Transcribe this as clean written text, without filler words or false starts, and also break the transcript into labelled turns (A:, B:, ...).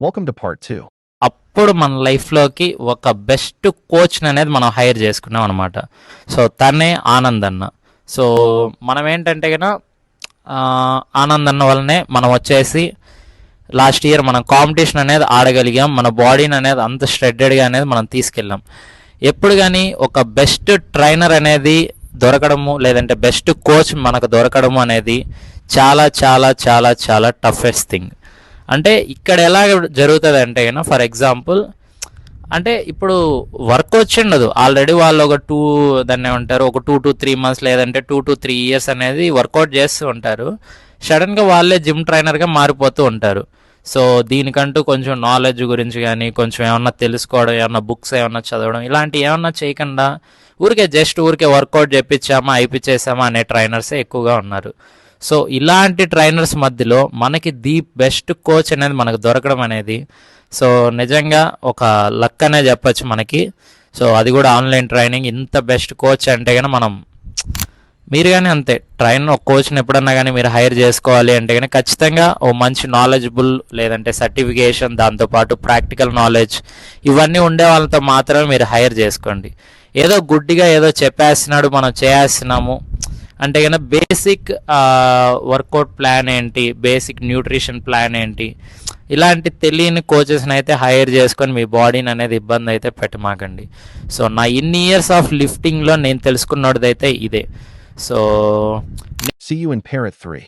A: Welcome to part 2.
B: అప్పుడు మన లైఫ్లోకి ఒక బెస్ట్ కోచ్ని అనేది మనం హైర్ చేసుకున్నాం అనమాట. సో తనే ఆనంద్ అన్న. సో మనం ఏంటంటే కనుక ఆనంద్ అన్న వల్లనే మనం వచ్చేసి లాస్ట్ ఇయర్ మనం కాంపిటీషన్ అనేది ఆడగలిగాం. మన బాడీని అనేది అంత స్ట్రెడ్డెడ్గా అనేది మనం తీసుకెళ్ళాం. ఎప్పుడు కానీ ఒక బెస్ట్ ట్రైనర్ అనేది దొరకడము లేదంటే బెస్ట్ కోచ్ మనకు దొరకడము అనేది చాలా చాలా చాలా చాలా టఫెస్ట్ థింగ్. అంటే ఇక్కడ ఎలా జరుగుతుంది అంటే కనుక ఫర్ ఎగ్జాంపుల్ అంటే ఇప్పుడు వర్క్ వచ్చిండదు ఆల్రెడీ వాళ్ళు ఒక దాన్ని ఏమంటారు ఒక 2 to 3 months లేదంటే 2 to 3 years అనేది వర్కౌట్ చేస్తూ ఉంటారు. సడన్గా వాళ్ళే జిమ్ ట్రైనర్గా మారిపోతూ ఉంటారు. సో దీనికంటూ కొంచెం నాలెడ్జ్ గురించి కానీ కొంచెం ఏమన్నా తెలుసుకోవడం, ఏమన్నా బుక్స్ ఏమన్నా చదవడం ఇలాంటివి ఏమన్నా చేయకుండా ఊరికే వర్కౌట్ చేయించామా అయిపించేసామా అనే ట్రైనర్సే ఎక్కువగా ఉన్నారు. సో ఇలాంటి ట్రైనర్స్ మధ్యలో మనకి ది బెస్ట్ కోచ్ అనేది మనకు దొరకడం అనేది సో నిజంగా ఒక లక్ అనే చెప్పచ్చు మనకి. సో అది కూడా ఆన్లైన్ ట్రైనింగ్ ఇంత బెస్ట్ కోచ్ అంటే కానీ మీరు కానీ అంతే ఒక కోచ్ని ఎప్పుడన్నా కానీ మీరు హైర్ చేసుకోవాలి అంటే కానీ ఖచ్చితంగా ఓ మంచి నాలెడ్జబుల్ లేదంటే సర్టిఫికేషన్ దాంతోపాటు ప్రాక్టికల్ నాలెడ్జ్ ఇవన్నీ ఉండే వాళ్ళతో మాత్రమే మీరు హైర్ చేసుకోండి. ఏదో గుడ్డిగా ఏదో చెప్పేస్తున్నాడు మనం చేస్తున్నాము అంటే కనుక బేసిక్ వర్కౌట్ ప్లాన్ ఏంటి, బేసిక్ న్యూట్రిషన్ ప్లాన్ ఏంటి ఇలాంటి తెలియని కోచెస్ని అయితే హైర్ చేసుకొని మీ బాడీని అనేది ఇబ్బంది అయితే పెట్టమాకండి. సో నా ఇన్ని ఇయర్స్ ఆఫ్ లిఫ్టింగ్లో నేను తెలుసుకున్నదైతే ఇదే. So
A: See you in Parrot 3.